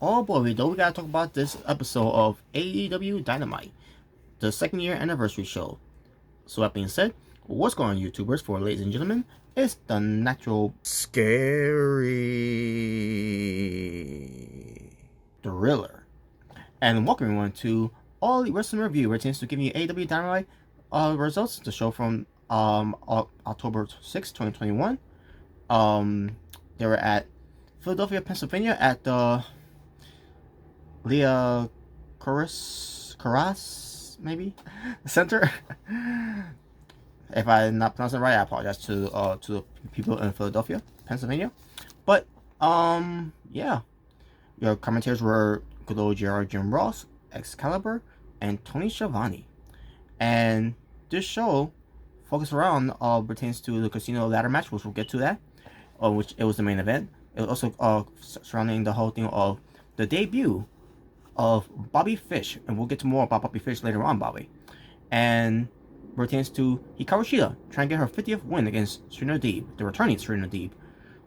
Oh boy, we gotta talk about this episode of AEW Dynamite, the second year anniversary show. So that being said, what's going on, YouTubers? For ladies and gentlemen, it's the natural scary thriller, and welcome everyone to All Elite Wrestling Review, where it tends to give you AEW Dynamite results. The show from October 6, 2021. They were at Philadelphia, Pennsylvania, at the Leah Carras, maybe Center. If I did not pronounce it right, I apologize to the people in Philadelphia, Pennsylvania. But yeah, your commentators were good old Jim Ross, Excalibur, and Tony Schiavone. And this show focused around pertains to the casino ladder match, which we'll get to that. Which it was the main event. It was also surrounding the whole thing of the debut of Bobby Fish, and we'll get to more about Bobby Fish later on, Bobby. And pertains to Hikaru Shida trying to get her 50th win against Serena Deeb, the returning Serena Deeb,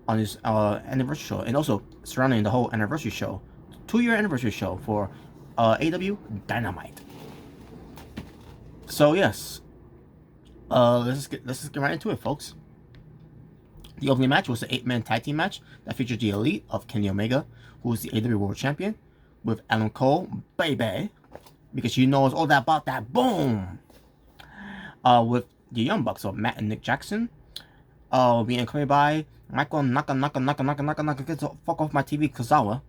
on this anniversary show, and also surrounding the whole anniversary show, 2-year anniversary show for AEW Dynamite. So yes, let's just get right into it, folks. The opening match was the 8-man tag team match that featured the Elite of Kenny Omega, who is the AEW World Champion, with Adam Cole, baby, because you know it's all that about that boom. With the Young Bucks of Matt and Nick Jackson, being accompanied by Michael Naka, get the fuck off my TV, Kazawa,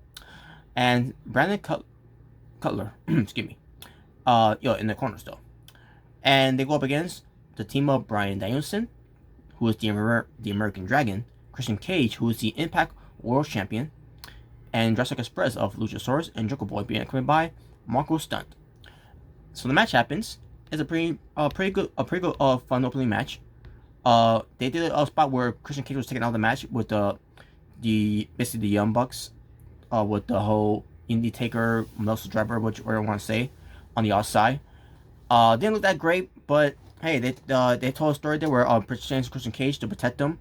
and Brandon Cutler, excuse me, in the corner still. And they go up against the team of Bryan Danielson, who is the American Dragon, Christian Cage, who is the Impact World Champion, and Jurassic Express of Luchasaurus and Jungle Boy being accompanied by Marco Stunt. So the match happens. It's a pretty good fun opening match. They did a spot where Christian Cage was taking out the match with basically the Young Bucks, with the whole Indie Taker, Melissa Driver, whatever I want to say, on the outside. Didn't look that great, but hey, they told a story there where Christian Cage to protect them.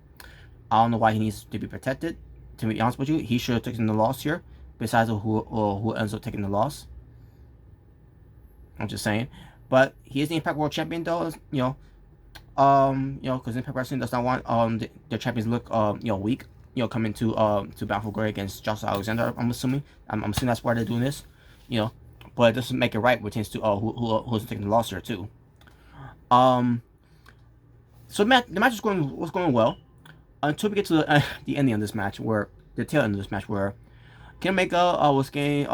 I don't know why he needs to be protected. To be honest with you, he should have taken the loss here. Besides who ends up taking the loss, I'm just saying. But he is the Impact World Champion, though. Because Impact Wrestling does not want their champions look weak. Coming to Battle for Glory against Josh Alexander. I'm assuming that's why they're doing this. But it doesn't make it right. Pertains to who's taking the loss here too. So the match was going well until we get to the ending of this match, where the tail end of this match, where Kenny Omega was getting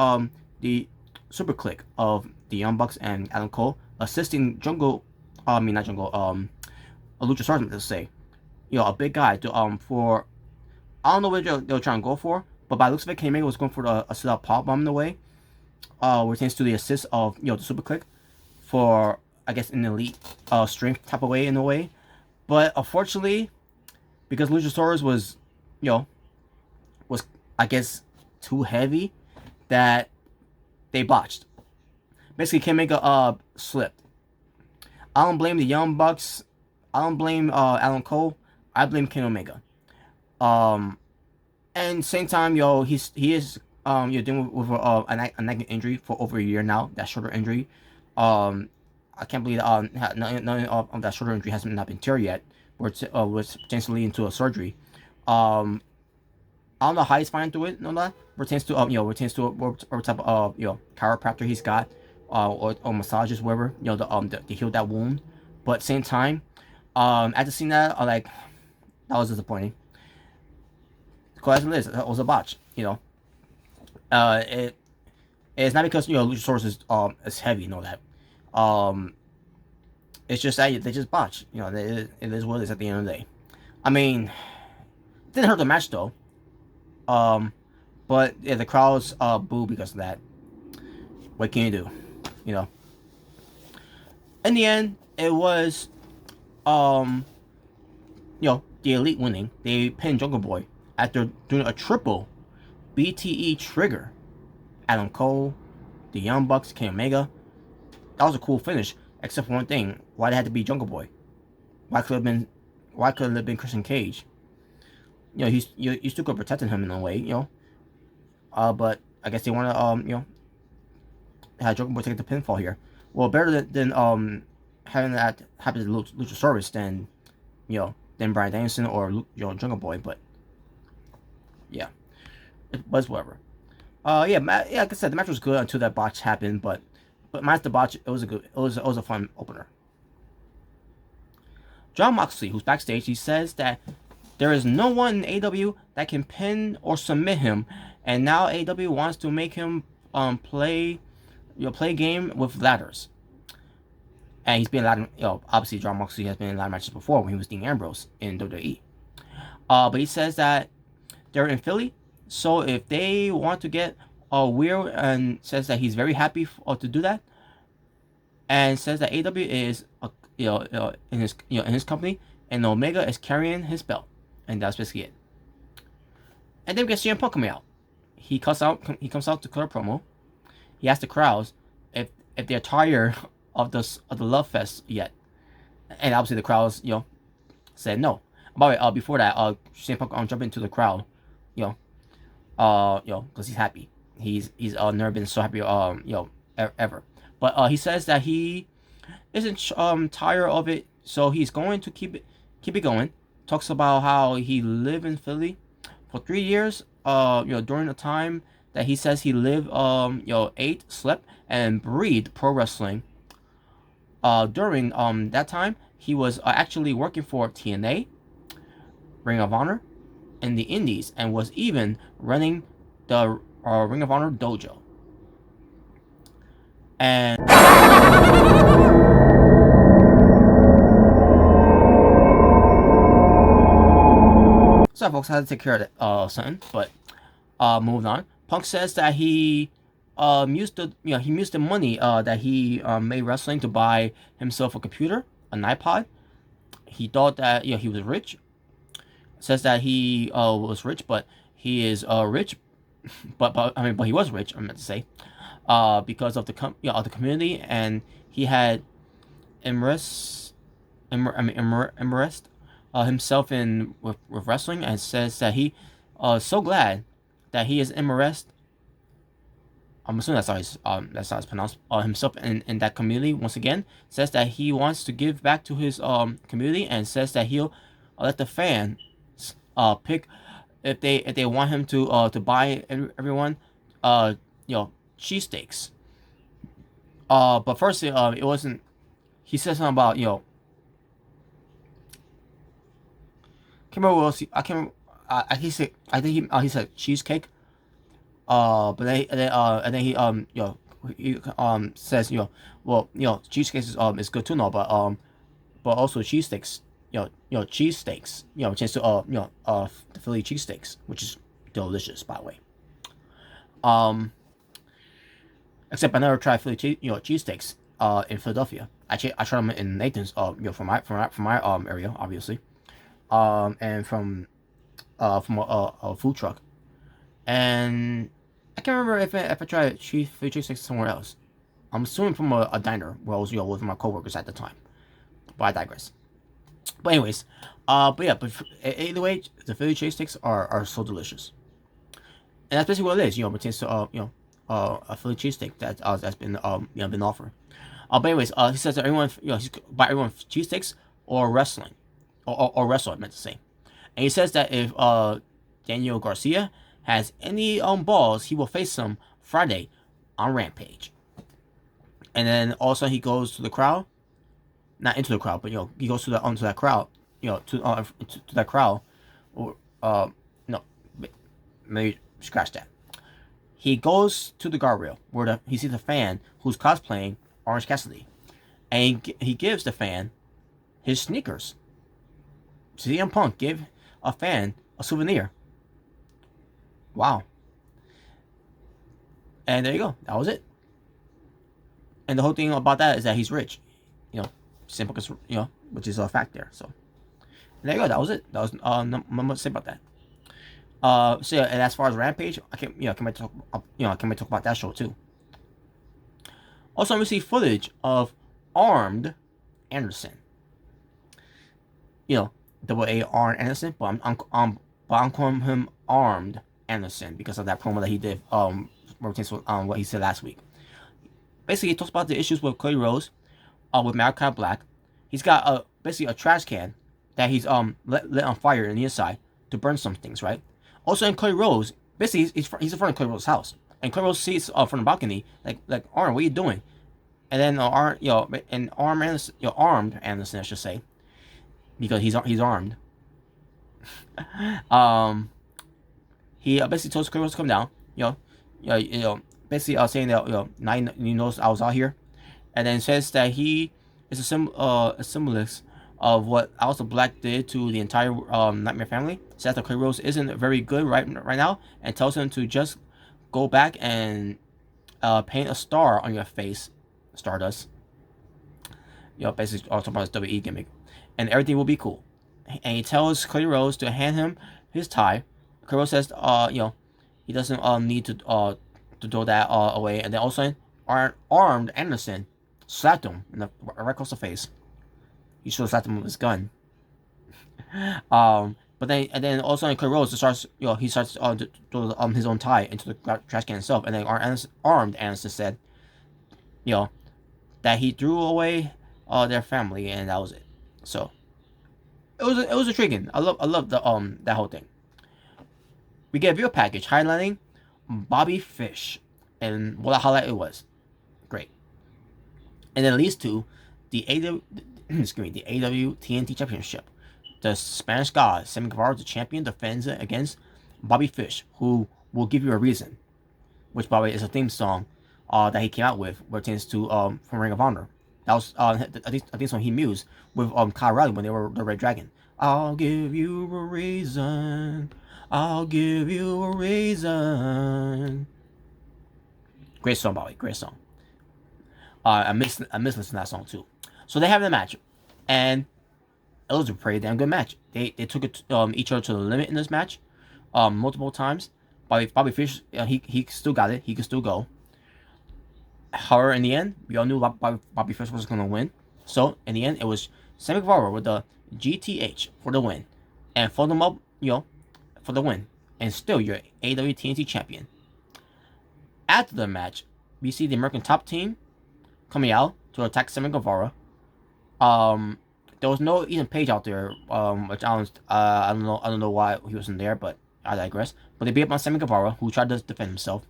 the super click of the Young Bucks and Adam Cole assisting not Jungle, a Luchasaurus, let's say, a big guy to for, I don't know what they were trying to go for, but by the looks of it, Kenny Omega was going for a sit-up pop bomb in the way, which thanks to the assist of the super click for, I guess, an elite strength type of way in a way. But unfortunately, because Luchasaurus was I guess too heavy, that they botched. Basically, Kenny Omega slipped. I don't blame the Young Bucks. I don't blame Adam Cole. I blame Kenny Omega. And same time, he is dealing with a nagging injury for over a year now. That shoulder injury. I can't believe none of that shoulder injury hasn't not been cured yet, or it's was potentially into a surgery. I don't know how he's fine through it. No, that pertains to what type of chiropractor he's got, or massages, whatever, to heal that wound. But same time, after seeing that, that was disappointing. Because as it is, it was a botch. It's not because Luchasaurus is heavy, that. It's just that they just botch. It is what it is at the end of the day. I mean, it didn't hurt the match though. But yeah, the crowds boo because of that. What can you do? In the end, it was the Elite winning. They pinned Jungle Boy after doing a triple BTE trigger. Adam Cole, the Young Bucks, Kenny Omega. That was a cool finish, except for one thing: why they had to be Jungle Boy? Why couldn't it have been Christian Cage? You still could have protected him in a way, But I guess they want to have Jungle Boy take the pinfall here. Well, better than having that happen to Luchasaurus than Bryan Danielson or Jungle Boy. But yeah, it was whatever. Yeah, like I said, the match was good until that botch happened. But minus the botch, it was a fun opener. Jon Moxley, who's backstage, he says that there is no one in AEW that can pin or submit him, and now AEW wants to make him play a game with ladders. And he's been in ladder, obviously Jon Moxley has been in ladder matches before when he was Dean Ambrose in WWE. But he says that they're in Philly, so if they want to get weird, and says that he's very happy to do that, and says that AEW is in his company, and Omega is carrying his belt, and that's basically it. And then we get CM Punk coming out. He comes out to cut a promo. He asks the crowds if they're tired of the love fest yet, and obviously the crowds said no. By the way, before that, CM Punk jumped into the crowd, because he's happy. He's never been so happy ever. But he says that he isn't tired of it, so he's going to keep it going. Talks about how he lived in Philly for 3 years. During the time that he says he lived, ate, slept, and breathed pro wrestling. During that time, he was actually working for TNA, Ring of Honor, and the Indies, and was even running the Ring of Honor dojo. And sorry, folks, I had to take care of something, but moving on. Punk says that he used the money that he made wrestling to buy himself a computer, an iPod. He thought that he was rich. Says that he was rich, but he is rich, but he was rich. I meant to say, because of the community, and he had immersed himself in with wrestling, and says that he so glad that he is immersed. I'm assuming that's how it's pronounced. Himself in that community once again. Says that he wants to give back to his community, and says that he'll let the fans pick if they want him to buy everyone cheesesteaks. But first it wasn't. He said something about can't remember what else I can't. He said he said cheesecake. But then he says cheesecake is good too, no, but also cheesesteaks, cheesesteaks, chance to the Philly cheesesteaks, which is delicious, by the way. Except I never tried Philly cheesesteaks in Philadelphia. Actually, I tried them in Nathan's from my area, obviously, and from a food truck. And I can't remember if I tried Philly cheesesteaks somewhere else. I'm assuming from a diner where I was with my coworkers at the time. But I digress. But anyways, but either way, the Philly cheesesteaks are so delicious, and that's basically what it is. It pertains to a Philly cheesesteak that's been been offered. But anyways, he says that everyone he's buy everyone cheesesteaks or wrestling, or wrestle. I meant to say, and he says that if Daniel Garcia has any balls, he will face him Friday on Rampage. And then also he goes to the crowd, not into the crowd, but he goes to that crowd, to that crowd, or no, maybe scratch that. He goes to the guardrail where he sees a fan who's cosplaying Orange Cassidy, and he gives the fan his sneakers. CM Punk give a fan a souvenir. Wow. And there you go. That was it. And the whole thing about that is that he's rich. Simple, which is a fact there. So there you go. That was it. That was not much to say about that. So yeah, and as far as Rampage, I can't wait to talk about that show too. Also, we see footage of Armed Anderson. Double A Arn Anderson, but I'm calling him Armed Anderson because of that promo that he did what he said last week. Basically, he talks about the issues with Cody Rhodes, with Malachi Black. He's got basically a trash can that he's lit on fire on the inside to burn some things, right? Also, in Cody Rhodes, basically he's in front of Cody Rhodes' house, and Cody Rhodes sees from the balcony like Arn, what are you doing? And then armed Anderson, I should say, because he's armed. He basically told Cody Rhodes to come down, basically saying that now you knows I was out here, and then says that he is a symbolist of what Aleister Black did to the entire Nightmare family. Says that Cody Rhodes isn't very good right now, and tells him to just go back and paint a star on your face, Stardust. Basically talking about his WWE gimmick, and everything will be cool. And he tells Cody Rhodes to hand him his tie. Cody Rhodes says, he doesn't need to throw that away. And then also, armed Anderson slapped him right across the face. He should have slapped him with his gun. But then also Cody Rhodes starts, he starts to throw his own tie into the trash can itself. And then armed Anderson said, that he threw away their family, and that was it. So it was intriguing. I love the that whole thing. We get a video package highlighting Bobby Fish, and what a highlight it was. Great. And then it leads to the AEW TNT Championship. The Spanish God, Sammy Guevara, the champion, defends it against Bobby Fish, who will give you a reason, which by the way is a theme song that he came out with, where it tends to from Ring of Honor. That was I think so he mused with Kyle Riley when they were the Red Dragon. I'll give you a reason. I'll give you a reason. Great song, by the way. Great song. I miss listening to that song too. So they have the match, and it was a pretty damn good match. They took it each other to the limit in this match, multiple times. Bobby Fish, he still got it. He could still go. However, in the end, we all knew Bobby Fish was going to win. So in the end, it was Sammy Guevara with the GTH for the win, and fold them up, for the win, and still your AEW TNT champion. After the match, we see the American Top Team coming out to attack Sammy Guevara. There was no Ethan Page out there, which I don't know why he wasn't there, but I digress. But they beat up on Sammy Guevara, who tried to defend himself.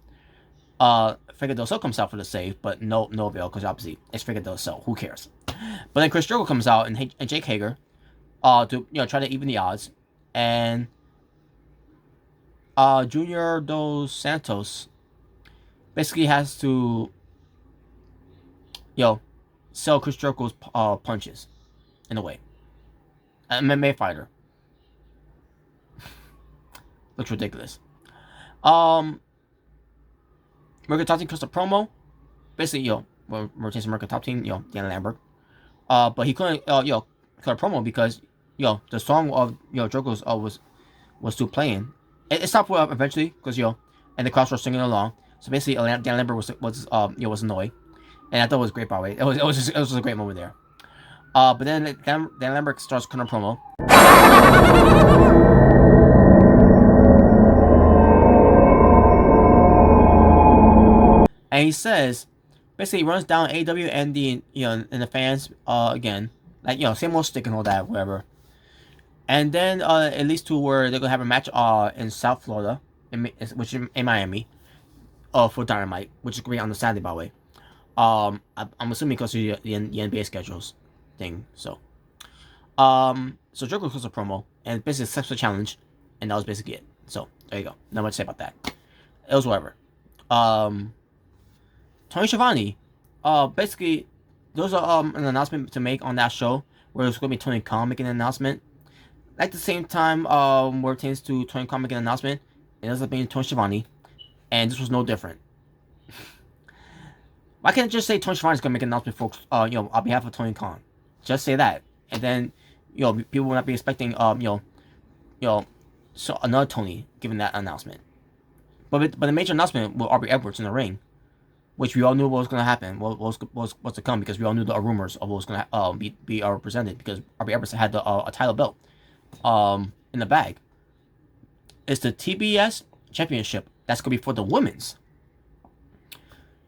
Figure Del Sol comes out for the save, but no avail, because obviously it's Figure Del Sol. Who cares? But then Chris Jericho comes out and Jake Hager, to try to even the odds, and Junior Dos Santos basically has to sell Chris Jericho's punches in a way. An MMA fighter. Looks ridiculous. American Top Team cuts a promo. Basically, we're chasing American Top Team, Dan Lambert. But he couldn't, cut a promo because, the song of, Jericho's was still playing. It stopped eventually because, and the crowd were singing along. So basically, Dan Lambert was annoyed, and I thought it was great, by the way. It was just a great moment there. But then Dan Lambert starts cutting a promo. And he says, basically, he runs down AEW and the fans again, same old stick and all that, whatever. And then it leads to where they're gonna have a match in South Florida, which in Miami, for Dynamite, which is great on the Saturday, by the way. I'm assuming because of the NBA schedules thing. So Jericho goes a promo and basically accepts the challenge, and that was basically it. So there you go. Not much to say about that. It was whatever. Tony Schiavone, basically, there was an announcement to make on that show where it was going to be Tony Khan making an announcement. At the same time, where it tends to Tony Khan making an announcement, it ends up being Tony Schiavone, and this was no different. Why can't I just say Tony Schiavone is going to make an announcement, folks? On behalf of Tony Khan, just say that, and then people will not be expecting so another Tony giving that announcement. But the major announcement with Aubrey Edwards in the ring, which we all knew what was going to happen, what was to come, because we all knew the rumors of what was going to be represented, because Aubrey Edwards had a title belt in the bag. It's the TBS championship that's going to be for the women's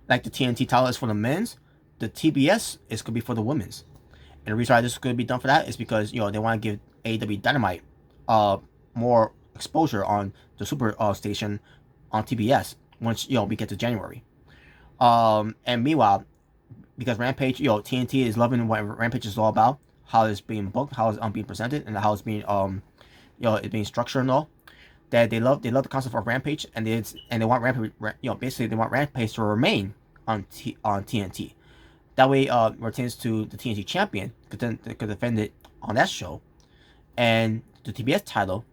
like the TNT title is for the men's, the TBS is going to be for the women's. And the reason why this is going to be done for that is because, they want to give AEW Dynamite more exposure on the Super station on TBS once, we get to January. And meanwhile, because Rampage, TNT is loving what Rampage is all about, how it's being booked, how it's being presented, and how it's being it's being structured and all. That they love the concept of Rampage, and they want Rampage, basically they want Rampage to remain on TNT. That way, retains to the TNT champion could defend it on that show, and the TBS title,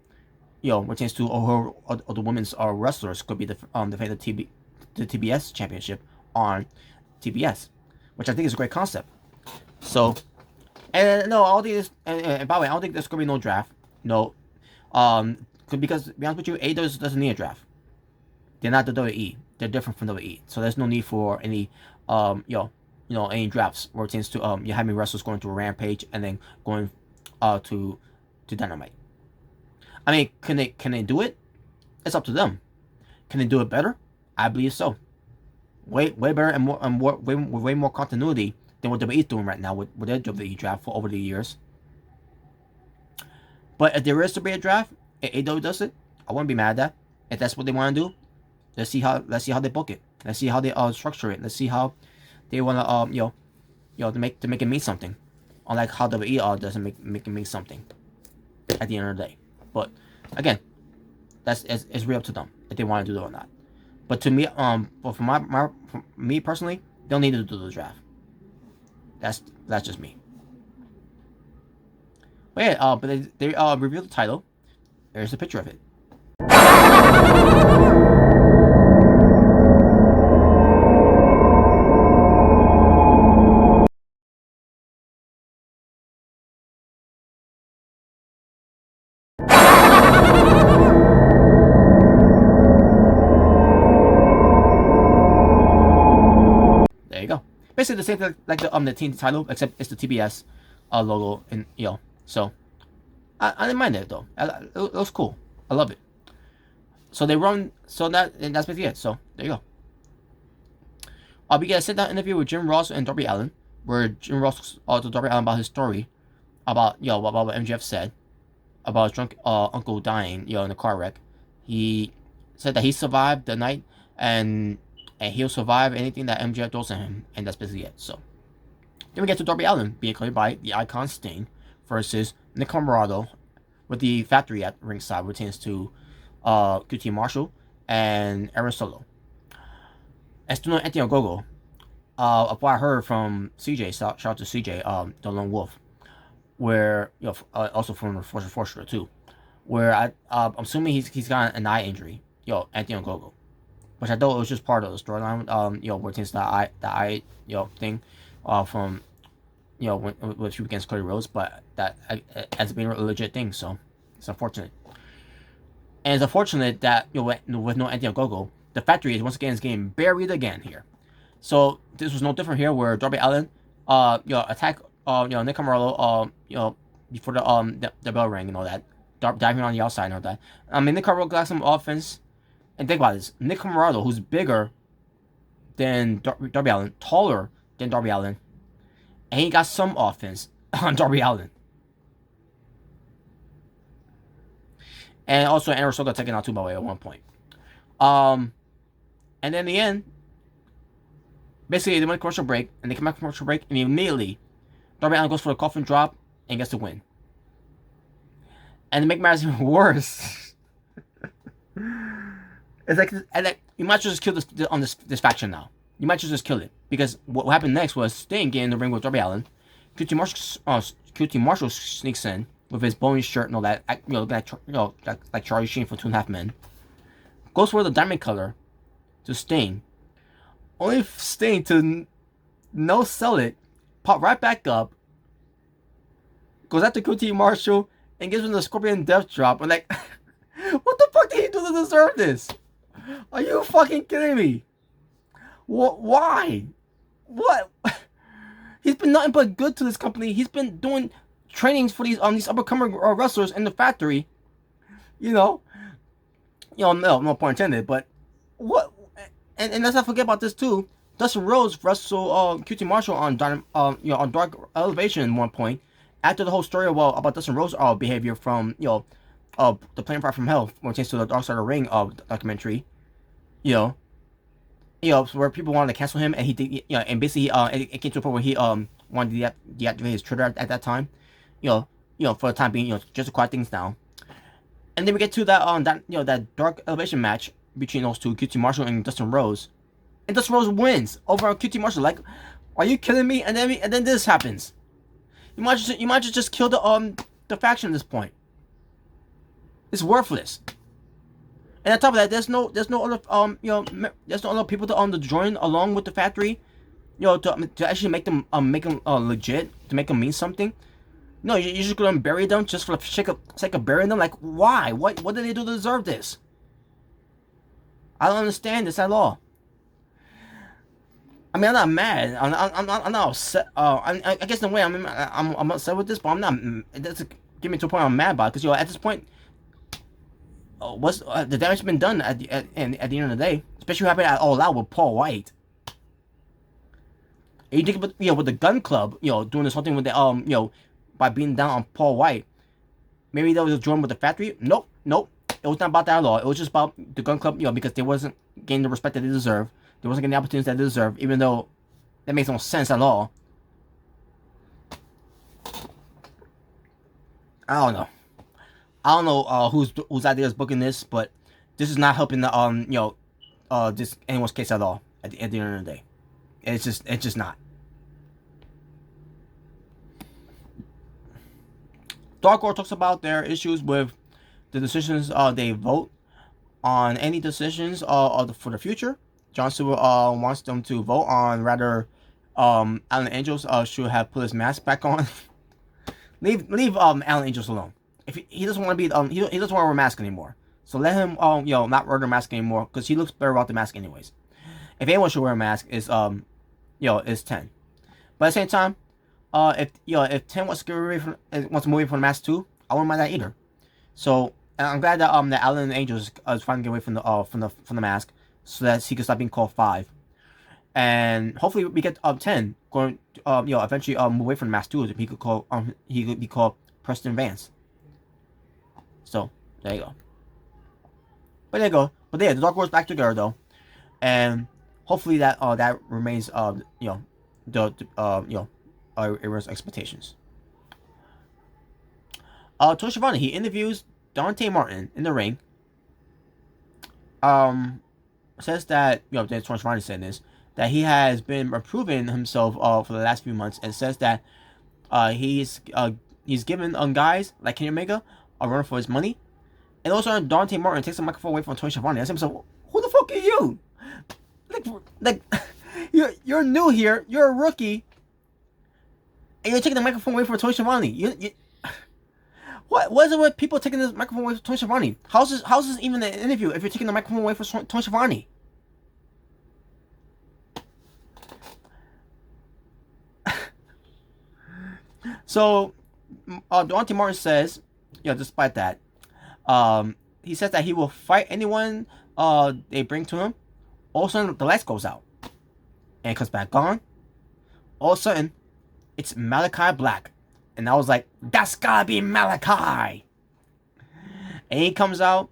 retains to all the women's wrestlers could be defend the TBS championship on TBS, which I think is a great concept. So, and no, I don't think this. And by the way, I don't think there's gonna be no draft. No, because to be honest with you, AEW doesn't need a draft. They're not the WWE. They're different from WWE. So there's no need for any any drafts where it tends to you having wrestlers going to a Rampage and then going to Dynamite. I mean, can they do it? It's up to them. Can they do it better? I believe so. Way better and way more continuity than what WWE is doing right now with their WWE draft for over the years. But if there is to be a draft, if AEW does it, I wouldn't be mad at that. If that's what they want to do, let's see how they book it. Let's see how they structure it. Let's see how they want to to make it mean something. Unlike how WWE doesn't make it mean something at the end of the day. But again, it's real up to them if they want to do it or not. But to me, but for me personally, they don't need to do the draft. That's just me. But yeah, but they revealed the title. There's a picture of it. There you go. Basically the same thing like the team title, except it's the TBS logo, and so I didn't mind it though. It was cool. I love it. So they run. So that's basically it. So there you go. We get a sit down interview with Jim Ross and Darby Allin, where Jim Ross told Darby Allin about his story, about about what MJF said, about his drunk uncle dying, in a car wreck. He said that he survived the night, and he'll survive anything that MJF throws at him, and that's basically it. So then we get to Darby Allin being cleared by the Icon Sting versus Nick Comoroto with the factory at ringside, retains to QT Marshall and Aaron Solo. As to know Anthony Ogogo, of what I heard from CJ, shout out to CJ, the Lone Wolf, where also from Forster too, where I'm assuming he's got an eye injury, Anthony Ogogo, which I thought it was just part of the storyline, where it takes the eye thing, from when she against Cody Rhodes, but that ends up being a legit thing, so it's unfortunate. And it's unfortunate that with no Anthony Ogogo, the factory is once again getting buried again here. So this was no different here, where Darby Allin, attack, Nick Comoroto, before the bell rang and all that, diving on the outside and all that. I mean, Nick Comoroto got some offense, and think about this: Nick Comoroto, who's bigger than Darby Allin, taller than Darby Allin, and he got some offense on Darby Allin. And also Aaron Solo got taken out too, by the way, at one point. And then in the end, basically they went commercial break, and they come back from commercial break, and immediately Darby Allin goes for the coffin drop and gets the win. And to make matters even worse, it's like you might just kill this faction now. You might just kill it, because what happened next was Sting getting in the ring with Darby Allin. QT Marshall sneaks in with his bony shirt and all that, like Charlie Sheen from 2.5 Men. Goes for the diamond color to Sting. Only Sting to no sell it, pop right back up, goes after QT Marshall, and gives him the Scorpion Death Drop. I'm like, what the fuck did he do to deserve this? Are you fucking kidding me? Why? What? He's been nothing but good to this company. He's been doing trainings for these up-and-coming wrestlers in the factory. No pun intended, but what? And let's not forget about this too. Dustin Rhodes wrestled QT Marshall on on Dark Elevation at one point. After the whole story about Dustin Rhodes' behavior from the Plane Apart from Hell when it came to the Dark Side of the Ring documentary, you know, where people wanted to cancel him, and he did, and basically it came to a point where he wanted to deactivate his Twitter at that time, for the time being, just to quiet things down. And then we get to that Dark Elevation match between those two, QT Marshall and Dustin Rhodes. And Dustin Rhodes wins over QT Marshall. Like, are you kidding me? And then this happens. You might just kill the faction at this point. It's worthless. And on top of that, there's no other people to join along with the factory, to actually make them legit, to make them mean something. No, you're just gonna bury them just for the sake of burying them. Like, why? What did they do to deserve this? I don't understand this at all. I mean, I'm not mad. I'm not upset. I guess in a way I'm upset with this, but I'm not. It doesn't get me to a point I'm mad about it, because at this point, what's the damage been done at the end of the day? Especially what happened at All Out with Paul White. And you think about, with the Gun Club, doing this whole thing with the by being down on Paul White. Maybe that was joined with the factory. Nope. It was not about that at all. It was just about the Gun Club, because they wasn't getting the respect that they deserve. They wasn't getting the opportunities that they deserve, even though that makes no sense at all. I don't know whose idea is booking this, but this is not helping the this anyone's case at all at the end of the day. It's just not. Dark Order talks about their issues with the decisions they vote on, any decisions for the future. John Cena wants them to vote on rather Alan Angels should have put his mask back on. leave Alan Angels alone. If he doesn't want to be he doesn't want to wear a mask anymore. So let him not wear the mask anymore, because he looks better without the mask anyways. If anyone should wear a mask is is 10. But at the same time, if 10 wants to move away from the mask too, I wouldn't mind that either. So I'm glad that that Alan Angels is finally getting away from the mask, so that he can stop being called 5. And hopefully we get 10 going eventually move away from the mask too. He could be called Preston Vance. So there you go. But there you go. But yeah, the Dark Order's back together though, and hopefully that remains everyone's expectations. Tony Schiavone, he interviews Dante Martin in the ring. Says that Tony Schiavone said this, that he has been improving himself for the last few months, and says that he's given guys like Kenny Omega a run for his money. And also Dante Martin takes the microphone away from Tony Schiavone. That's him. So who the fuck are you? Like you're new here. You're a rookie, and you're taking the microphone away from Tony Schiavone. What is it with people taking this microphone away from Tony Schiavone? How's this even an interview if you're taking the microphone away from Tony Schiavone? So Dante Martin says, despite that, he says that he will fight anyone they bring to him. All of a sudden, the lights goes out, and it comes back on. All of a sudden, it's Malachi Black, and I was like, that's gotta be Malachi. And he comes out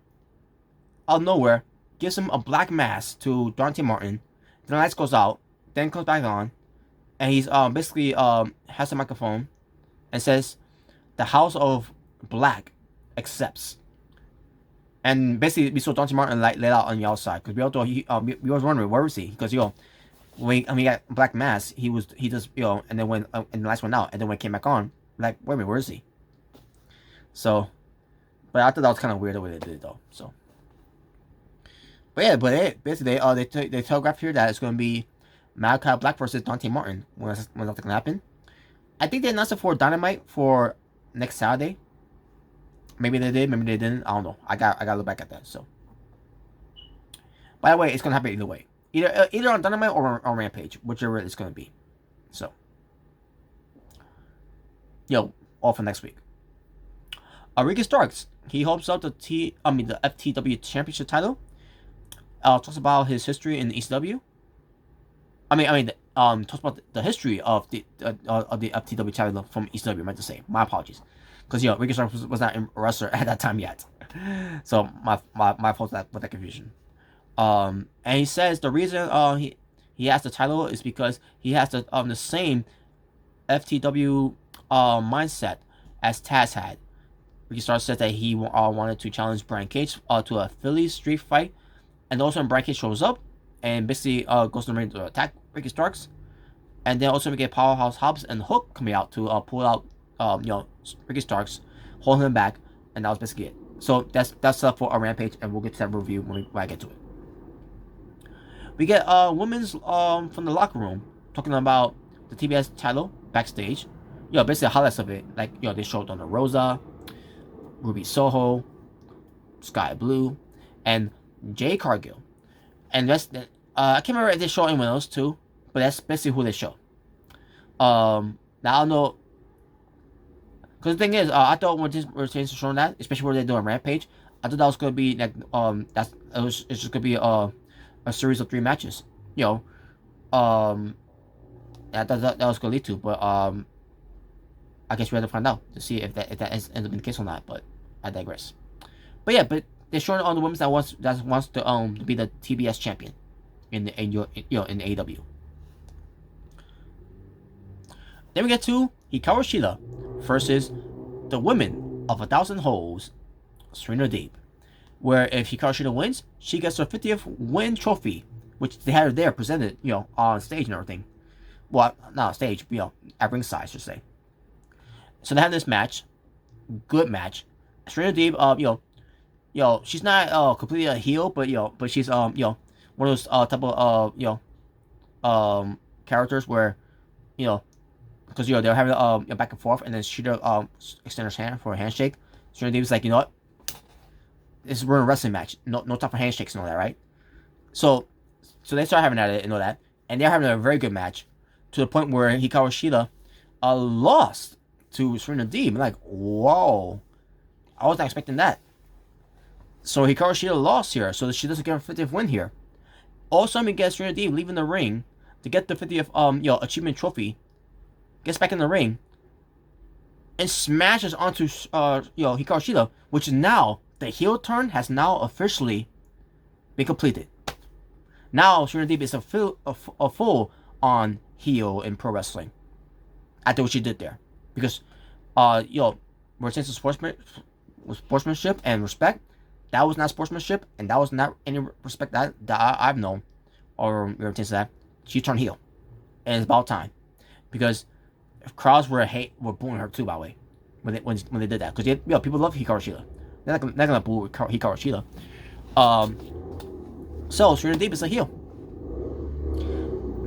of nowhere, gives him a black mask to Dante Martin. Then the lights goes out, then comes back on, and he's basically has a microphone and says, the House of Black accepts. And basically, we saw Dante Martin laid out on the outside, because we all thought we was wondering where was he, because when he got black mask, he just and then when and the lights went out, and then when it came back on, like, wait a minute, where is he? So, but I thought that was kind of weird the way they did it though. So, basically they telegraphed here that it's going to be Malachi Black versus Dante Martin when that's going to happen. I think they announced it for Dynamite for next Saturday. Maybe they did, maybe they didn't. I don't know. I gotta look back at that. So, by the way, it's gonna happen either way, either on Dynamite or on Rampage, whichever it's gonna be. So, all for next week. Ricky Starks, he hopes up the FTW Championship title. Talks about his history in the ECW. talks about the history of the FTW title from ECW. I meant to say, my apologies, because Ricky Starks was not a wrestler at that time yet, so my fault with that confusion. And he says the reason he has the title is because he has the same FTW mindset as Taz had. Ricky Starks said that he wanted to challenge Brian Cage to a Philly street fight, and also when Brian Cage shows up and basically goes to the ring to attack Ricky Starks, and then also we get Powerhouse Hobbs and Hook coming out to pull out Ricky Starks, hold him back, and that was basically it. So that's up for a Rampage, and we'll get to that review when I get to it. We get women's from the locker room talking about the TBS title backstage. Basically the highlights of it, like they showed on the Rosa, Ruby Soho, Sky Blue, and Jay Cargill. And that's I can't remember if they show anyone else too, but that's basically who they show. Now I don't know, because the thing is, I thought when this were showing that, especially when they're doing Rampage, I thought that was gonna be like it's just gonna be a series of 3 matches. I thought that was gonna lead to, but I guess we have to find out to see if that ends up being the case or not. But I digress. But they're showing on the women that wants to be the TBS champion in the AEW. Then we get to Hikaru Shida versus the women of 1,000 Holes, Serena Deeb. Where if Hikaru Shida wins, she gets her 50th win trophy, which they had her there presented, on stage and everything. Well, not on stage, at ringside, I should say. So they have this match, good match. Serena Deeb, she's not completely a heel, but she's one of those type of characters where, because they're having a back and forth, and then Shida extends her hand for a handshake. Serena Deeb's like, you know what? We're in a wrestling match. No time for handshakes and all that, right? So they start having at it and all that, and they're having a very good match to the point where Hikaru Shida lost to Serena Deeb. Like, whoa, I wasn't expecting that. So Hikaru Shida lost here, so she doesn't get her 50th win here. Also, we get Serena Deeb leaving the ring to get the 50th achievement trophy. Gets back in the ring and smashes onto Hikaru Shida, which is now the heel turn has now officially been completed. Now Serena Deeb is a full on heel in pro wrestling after what she did there, because we're saying sportsmanship and respect. That was not sportsmanship, and that was not any respect that I've known or everything that. She turned heel, and it's about time, because if crowds were booing her too, by the way, when they did that, because people love Hikaru Shida. They're not gonna boo Hikaru Shida. So Serena Deeb is a heel.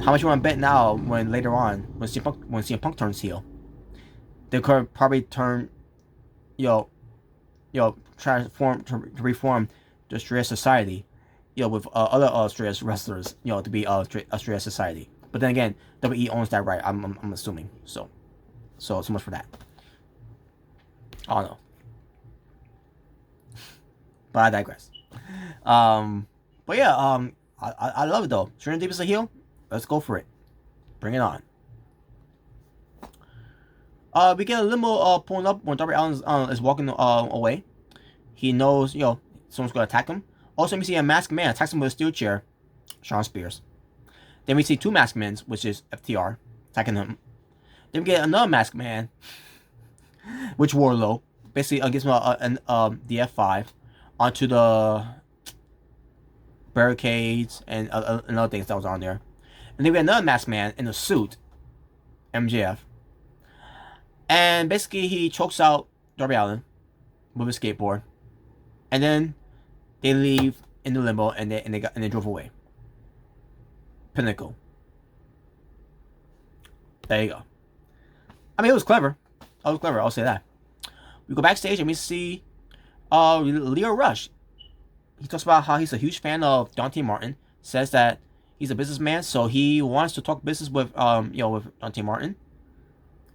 How much you want to bet now when later on when CM Punk turns heel? They could probably turn, transform to reform the Australia Society, with other Australia wrestlers, to be Australia Society. But then again, WWE owns that right. I'm assuming. So much for that. I don't know. But I digress. But yeah, I love it though. Serena Deeb is a heel. Let's go for it. Bring it on. We get a limo pulling up when Darby Allin is walking away. He knows, someone's going to attack him. Also, we see a masked man attacks him with a steel chair. Shawn Spears. Then we see 2 masked men, which is FTR, attacking him. Then we get another masked man, which Wardlow basically gives him the F5 onto the barricades and other things that was on there. And then we had another masked man in a suit, MJF. And basically he chokes out Darby Allin with a skateboard. And then they leave in the limo and they drove away. Pinnacle. There you go. I mean, it was clever. I'll say that. We go backstage and we see Leo Rush. He talks about how he's a huge fan of Dante Martin. Says that he's a businessman, so he wants to talk business with with Dante Martin.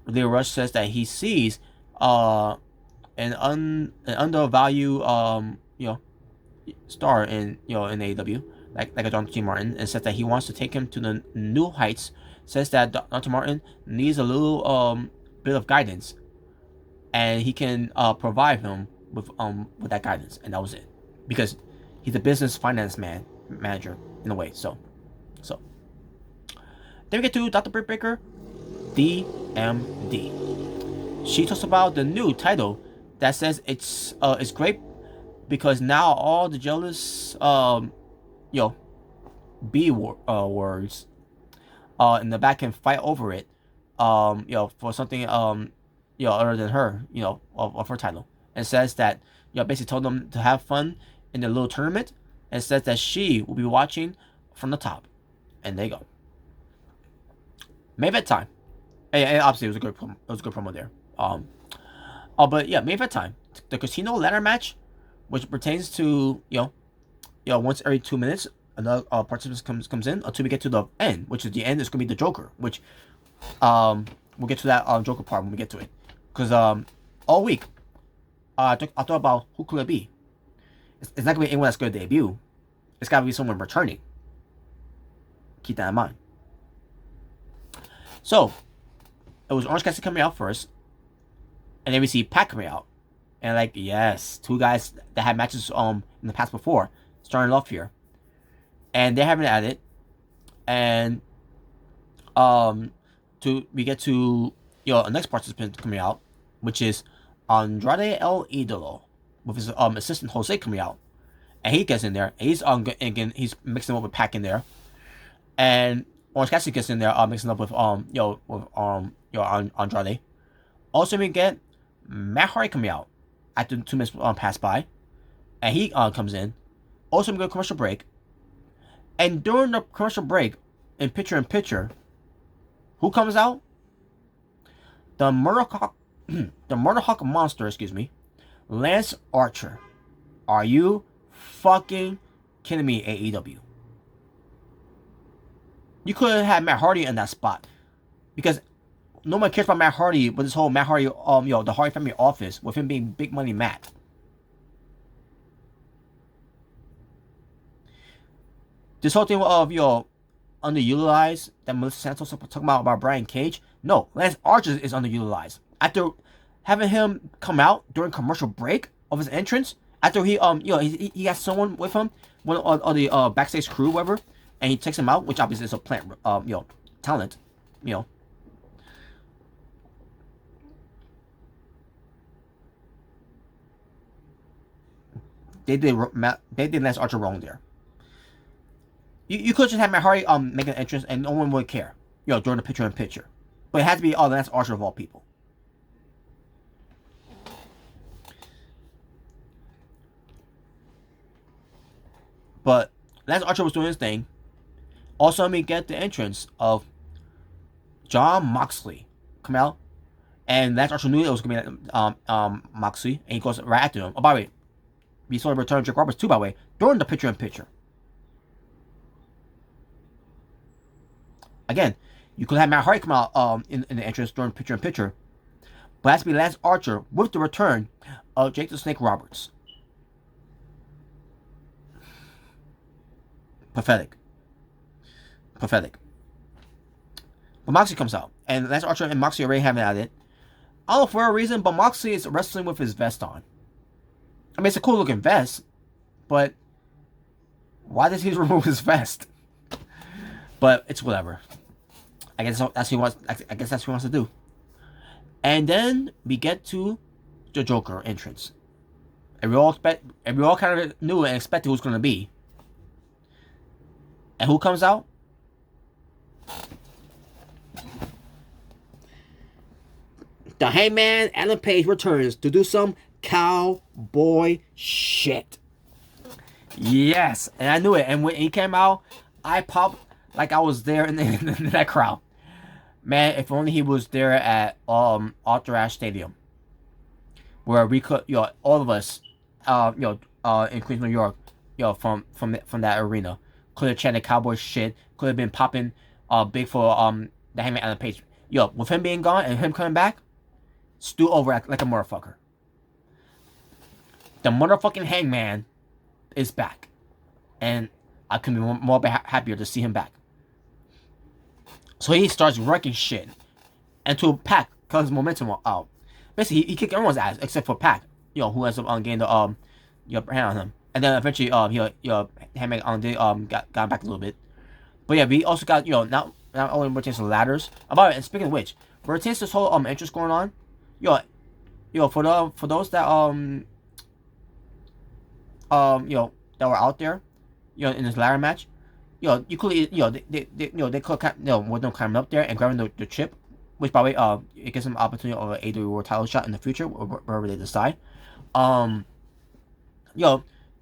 Leo Rush says that he sees an undervalued star in AEW, like a Dr. Martin, and says that he wants to take him to the new heights. Says that Dr. Martin needs a little bit of guidance, and he can provide him with that guidance, and that was it, because he's a business finance manager in a way. So then we get to Dr. Britt Baker, DMD. She talks about the new title that says it's great because now all the jealous words in the back can fight over it for something other than her of her title, and says that basically told them to have fun in the little tournament, and says that she will be watching from the top, and there you go. Main event time. And obviously it was a good promo there. But yeah, main event time. The casino ladder match, which pertains to once every 2 minutes another participant comes in until we get to the end, which is the end is gonna be the Joker, which we'll get to that Joker part when we get to it. Because all week I thought about who could it be. It's not gonna be anyone that's gonna debut. It's gotta be someone returning. Keep that in mind. So it was Orange Cassidy coming out first, and then we see Pac coming out, and like, yes, two guys that had matches in the past before starting off here, and they're having at it, and we get to the next participant coming out, which is Andrade El Idolo with his assistant Jose coming out, and he gets in there, and he's mixing up with Pac in there, and Orange Cassidy gets in there mixing up with Andrade. Also, we get Matt Hardy coming out after 2 minutes pass by, and he comes in. Also, we go to commercial break, and during the commercial break, in picture, who comes out? The Murder Hawk monster, Lance Archer. Are you fucking kidding me, AEW? You could have had Matt Hardy in that spot, because no one cares about Matt Hardy with this whole Matt Hardy, the Hardy family office with him being Big Money Matt. This whole thing of underutilized that Melissa Santos talking about Brian Cage. No, Lance Archer is underutilized. After having him come out during commercial break of his entrance, after he he got someone with him, one of the backstage crew, whatever. And he takes him out, which obviously is a plant, talent, They did Lance Archer wrong there. You could just have Matt Hardy make an entrance and no one would care, during the picture-in-picture. But it had to be Lance Archer of all people. But Lance Archer was doing his thing. Also, we get the entrance of Jon Moxley come out, and Lance Archer knew it was gonna be Moxley, and he goes right after him. Oh, by the way, we saw the return of Jake Roberts too. By the way, during the picture-in-picture. Again, you could have Matt Hardy come out in the entrance during picture-in-picture, but it has to be Lance Archer with the return of Jake the Snake Roberts. Pathetic. But Moxley comes out, and Lance Archer and Moxley already have it at it. I don't know for a reason, but Moxley is wrestling with his vest on. I mean, it's a cool looking vest, but why does he remove his vest? But it's whatever. I guess that's what he wants. I guess that's what he wants to do. And then we get to the Joker entrance, and we all kind of knew and expected who it was going to be. And who comes out? The Hangman Adam Page returns to do some cowboy shit. Yes, and I knew it. And when he came out, I popped like I was there in that crowd. Man, if only he was there at Arthur Ashe Stadium, where we could, all of us, in Queens, New York, from that arena, could have chanted cowboy shit. Could have been popping, big for the Hangman Adam Page. With him being gone and him coming back, stew over like a motherfucker. The motherfucking Hangman is back, and I couldn't be more happier to see him back. So he starts wrecking shit. And to Pac, cause his momentum out. Basically, he kicked everyone's ass except for Pac, who ends up getting the upper hand on him. And then eventually, Hangman did got back a little bit. But yeah, we also got not only retains the ladders. About it, and speaking of which, retains this whole interest going on. For those that that were out there, in this ladder match, you could they could with them climbing up there and grabbing the chip, which by the way it gives them an opportunity of an AEW World Title shot in the future wherever they decide.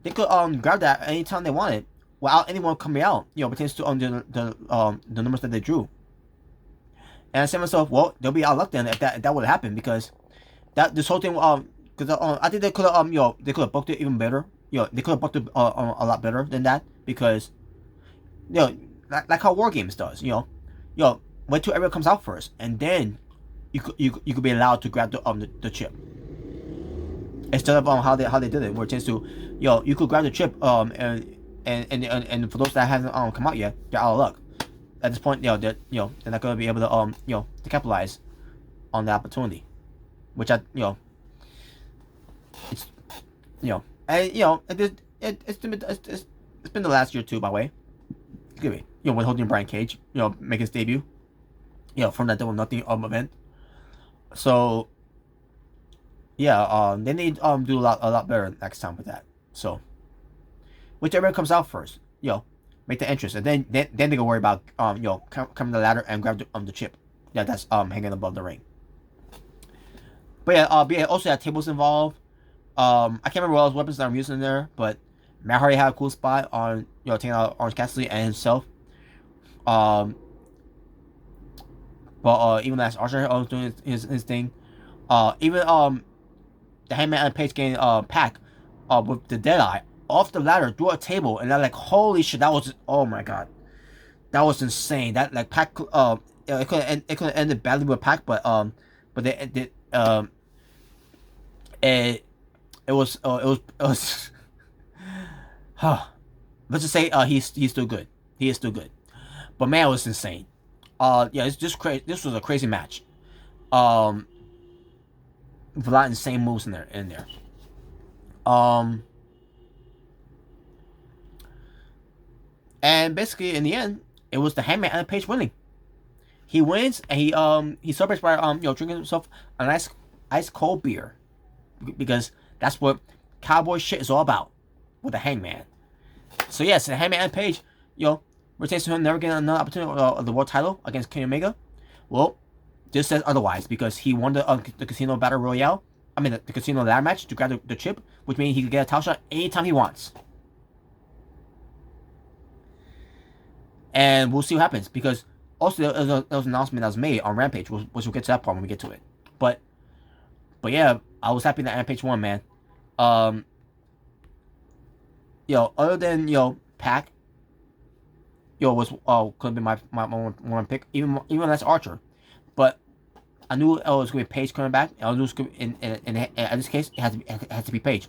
They could grab that anytime they wanted without anyone coming out. Pertains to the numbers that they drew. And I said to myself, well, they'll be out of luck then if that would happen, because this whole thing because I think they could have they could have booked it even better. They could have booked it a lot better than that, because like how War Games does. Wait till everyone comes out first, and then you could be allowed to grab the chip. Instead of how they did it, where it tends to you could grab the chip and for those that hasn't come out yet, they're out of luck. At this point, they're not going to be able to to capitalize on the opportunity, which it's and it's been the last year too, by the way. Excuse me. With holding Brian Cage, make his debut, from that Double Nothing event. So yeah, they need to do a lot better next time with that. So whichever comes out first, make the entrance, and then they can worry about coming the ladder and grab the chip that's hanging above the ring. But yeah, also had tables involved. I can't remember what else weapons that I'm using in there, but Matt Hardy had a cool spot on taking out Orange Cassidy and himself. But even as Archer was doing his thing, even the Hangman and Page getting Pac with the Deadeye off the ladder through a table, and I'm like, holy shit, that was, oh my god, that was insane. That like Pac it could have ended badly with Pac, but it was let's just say he's still good. He is still good. But man, it was insane. It's just crazy. This was a crazy match. With a lot of insane moves in there. And basically in the end, it was the Hangman and Page winning. He wins, and he celebrates by drinking himself a nice ice cold beer, because that's what cowboy shit is all about with the Hangman. So yes, the Hangman and Page, retains to him never getting another opportunity of the world title against Kenny Omega. Well, this says otherwise, because he won the Casino Battle Royale. I mean the Casino ladder match to grab the chip, which means he could get a title shot anytime he wants. And we'll see what happens, because also there was an announcement that was made on Rampage, which we'll get to that part when we get to it. But yeah, I was happy that Rampage won, man. Other than Pac, was could have been my one pick, even less Archer, but I knew it was going to be Page coming back. I knew it was going to be, in this case, it had to be Page.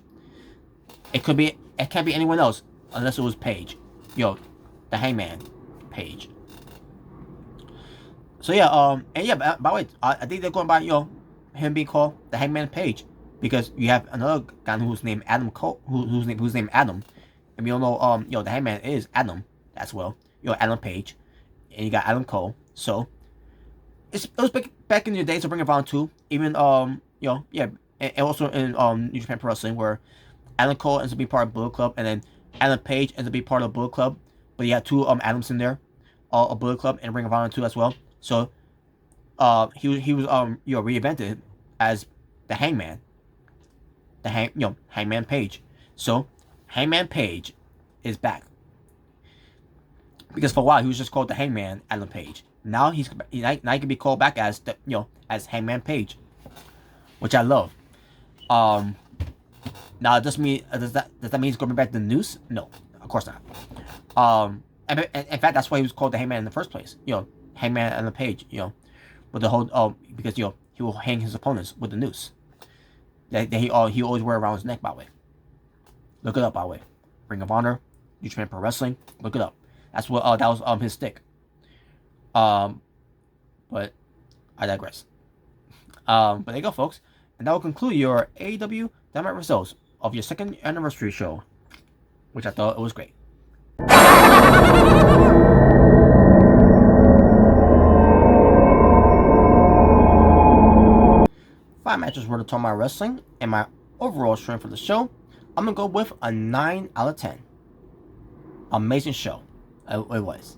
It can't be anyone else unless it was Page, the Hangman Page. So yeah, and yeah, by the way, I think they're going by him being called the Hangman Page, because you have another guy who's named Adam Cole, who's named Adam, and we all know the Hangman is Adam as well. Adam Page, and you got Adam Cole. So it was back in the days of Ring of Honor too. Even and also in New Japan Pro Wrestling, where Adam Cole ends up being part of Bullet Club, and then Adam Page ends up being part of Bullet Club. But you had two Adams in there, a Bullet Club and Ring of Honor too as well. So he was reinvented as the Hangman, Hangman Page. So Hangman Page is back, because for a while he was just called the Hangman Adam Page. Now he can be called back as as Hangman Page, which I love. Now does that mean he's going back to the noose? No, of course not. And in fact, that's why he was called the Hangman in the first place. Hangman Adam Page. With the whole because he will hang his opponents with the noose that he always wear around his neck. By the way, look it up. By the way, Ring of Honor, New Japan Pro Wrestling. Look it up. That's what that was his stick. But I digress. But there you go, folks. And that will conclude your AEW Dynamite results of your second anniversary show, which I thought it was great. 5 matches worth of Tournament Wrestling, and my overall strength for the show, I'm going to go with a 9 out of 10. Amazing show. It was.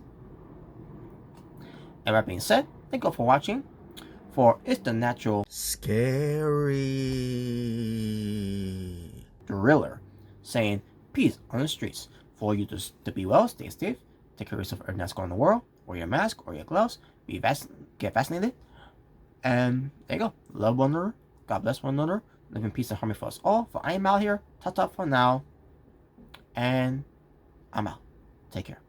And that being said, thank you all for watching. For It's the Natural Scary Thriller, saying peace on the streets. For you to be well, stay safe, take care of yourself, everything that's going on in the world, wear your mask or your gloves, get vaccinated, and there you go. Love one another, God bless one another, live in peace and harmony for us all. For I am out here, ta-ta for now, and I'm out. Take care.